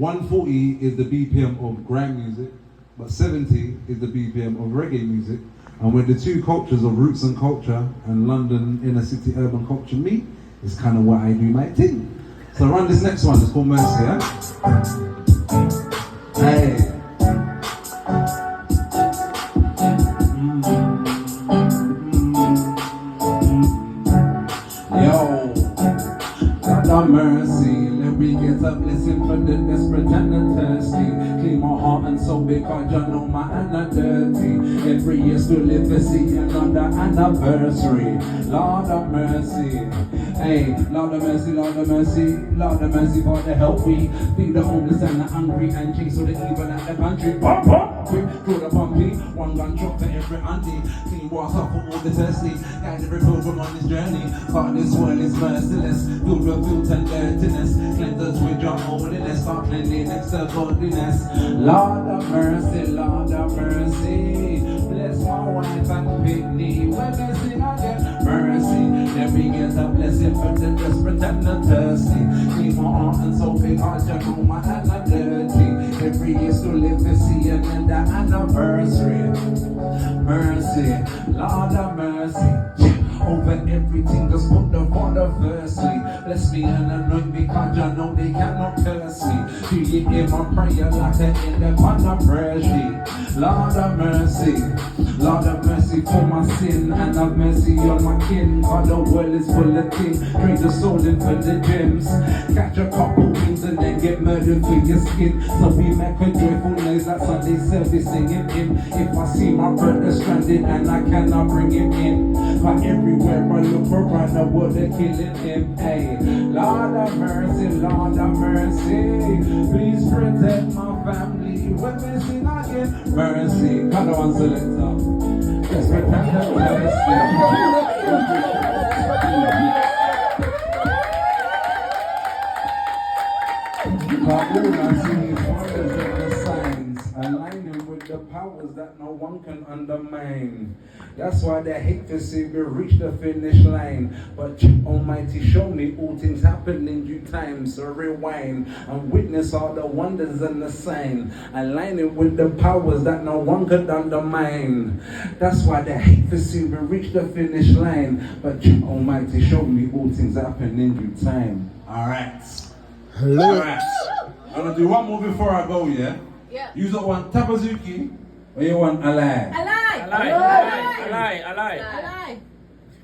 140 is the BPM of grime music, but 70 is the BPM of reggae music. And when the two cultures of roots and culture and London inner city urban culture meet, it's kind of what I do my thing. So run this next one, it's called Mercy, yeah? Hey. Mercy, let me get up, listen for the desperate and the thirsty. Clean my heart and soul because you know my hand are dirty. Every year still live to see another anniversary. Lord of mercy, hey, Lord of mercy, Lord of mercy, Lord of mercy for the help we feed the homeless and the hungry and chase all the evil at the country. Pop, pop, quick, throw the pumpy, one gun shot for every auntie. Clean water for all the thirsty, guide every pilgrim on this journey. God, this world is merciless, filled with filth and dirtiness. Cleanse us with your holiness, start cleanliness to godliness. Lord of mercy, Lord of mercy, bless my wife and Pitney. When they sing again, mercy, let me get a blessing for the desperate and the thirsty. Clean my heart and soul because you know my hands are dirty. Every year to live to see another anniversary. Mercy, Lord of mercy, over everything, just put the Father firstly. Bless me and anoint me, cause you know they cannot curse me. Do you hear my prayer like the end upon the prayer sheet? Lord of mercy for my sin, and have mercy on my kin. Cause the world is full of things, drain the soul in for the gems. Catch a couple wings and then get murdered for your skin. So we make a joyful noise like Sunday service singing him. If I see my brother stranded and I cannot bring him in, but everywhere I look for brother, what they're killing him. Hey, Lord of mercy, Lord of mercy, please protect my family when we sing again. Mercy, come on, selector. Let's protect the mercy. But all I see is wonders and the signs, aligning with the powers that no one can undermine. That's why they hate to see me reach the finish line. But Almighty, show me all things happen in due time. So rewind and witness all the wonders and the sign, aligning with the powers that no one could undermine. That's why they hate to see me reach the finish line. But Almighty, show me all things happen in due time. Alright. Alright. I'm gonna do one more before I go, yeah? Yeah. You don't want Tapazuki or you want Alai? Alai.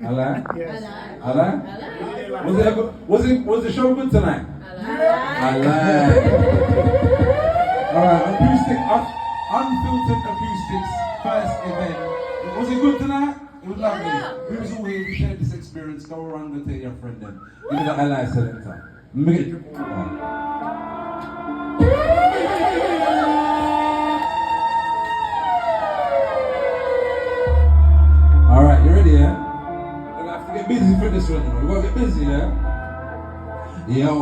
Alai? Yes. Alai? Was the show good tonight? Alai. Alright, acoustic, unfiltered acoustics, first event. Was it good tonight? It was lovely. We was all here, we shared this experience. Go around and tell your friend then. Give me the Alai selector. Make it Alright, you ready, yeah? We're gonna have to get busy for this one, you know. We're gonna get busy, yeah? Yo,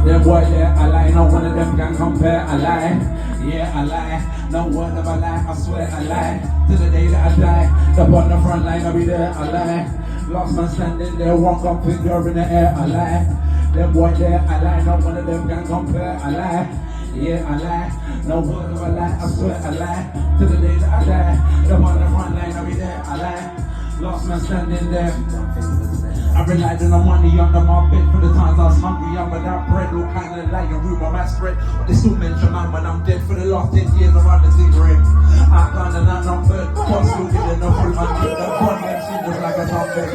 them boy there, I lie, no one of them can compare, I lie. Yeah, I lie, no word of a lie, I swear I lie. To the day that I die, up on the front line, I'll be there, I lie. Lost man standing there, walk up, finger in the air, I lie. Them boy there, I lie, no one of them can compare, I lie. Yeah, I lie, no word of a lie, I swear I lie. To the day that I die, up on the front line, I'll be there, I lie. Lost man standing there. I relied on the money under my bed for the times I was hungry. I'm without bread, all kind of like a rumor might spread. But they still mention man when I'm dead. For the last 10 years around the cigarette, I found an unnumbered cost, still getting the full 100. The one them seems just like a trumpet.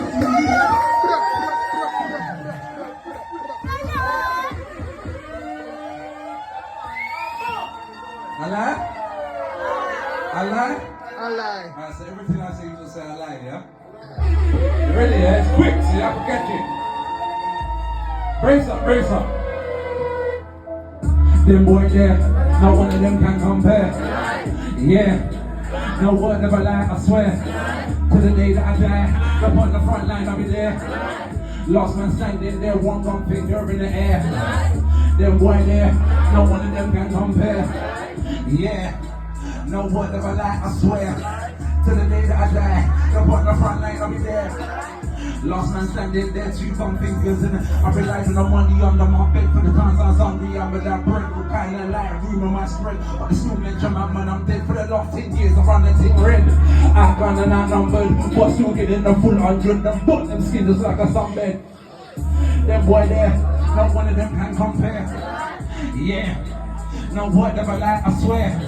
I lie? Alright, so everything I say, you just say I lie, yeah? You ready, yeah? It's quick, so you have to catch it. Brace up. Them boys there, no one of them can compare. Yeah, no word of a lie, I swear. To the day that I die, up on the front line, I'll be there. Lost man standing there, one gun finger in the air. Them boy there, no one of them can compare. Yeah, no word of a lie, I swear. To to the day that I die. Jump on the front line, I'll be there. Last man standing there, two thumb fingers, and I relied on the money under my bed for the times I was hungry. I'm with that bread, with kind of like room on my spread. But the school mention my man, I'm dead for the last 10 years. I run the thing red. I gone and outnumbered, but still getting the full 100. Them butt them skin just like a sunbed. Them boy there, not one of them can compare. Yeah, no word ever lie, I swear.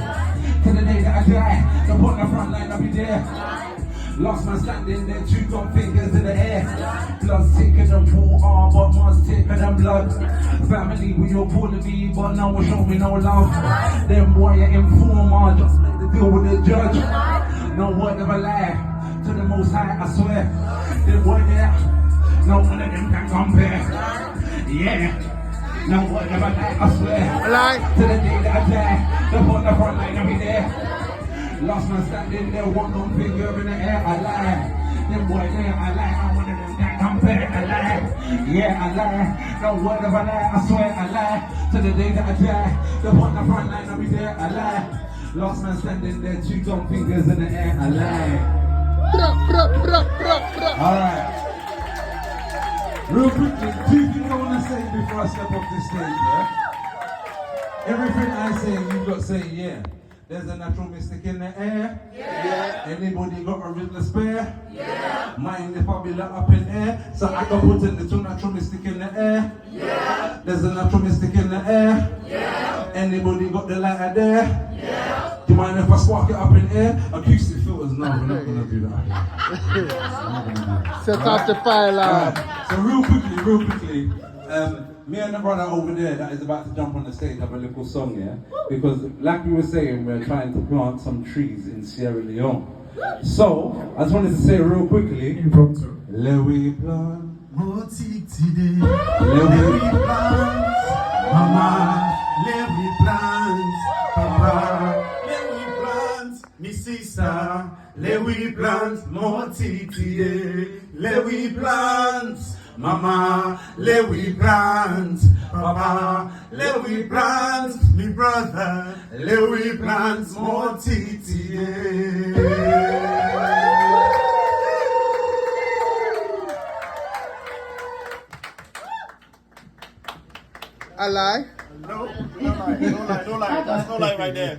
To the day that I die, jump on the front line, I'll be there. Last man standing there, two thumb fingers in the air. Blood thicker than water, but man's thicker than blood. Family, we all pull to be, but no one show me no love. Them boy are informer, just make the deal with the judge. No word of a lie, to the most high, I swear. Them boy there, no one of them can compare. Yeah, no word of a lie, I swear. To the day that I die, jump on the front line, I'll be there. Last man standing there, one on finger in the air, I lie. Them boy there, I lie, I'm one of them that compare, I lie. Yeah, I lie, no word of a lie, I swear I lie. To the day that I die, the one on the front line, I'll be there, I lie. Last man standing there, two thumb fingers in the air, I lie. Alright. Real quickly, two things I want to say before I step off this stage, yeah? Everything I say, you've got to say yeah. There's a natural mystic in the air. Yeah. Anybody got a rhythm spare? Yeah. Mind if I be let up in air? So I can put in the two natural mystic in the air. Yeah. There's a natural mystic in the air. Yeah. Anybody got the lighter there? Yeah. Do you mind if I spark it up in air? Acoustic filters, no, we're not gonna do that. Set off the fire line. So real quickly, me and the brother over there that is about to jump on the stage have a little song, yeah? Because like we were saying, we're trying to plant some trees in Sierra Leone. So, I just wanted to say real quickly, let we plant more tea today. Let we plant, mama, let we plant, papa, let we plant, me sister, let we plant more tea today. Let we plant, mama, let we plant, papa, let we plant, me brother, let we plant more TTA. I lie. No lie. That's no lie right there.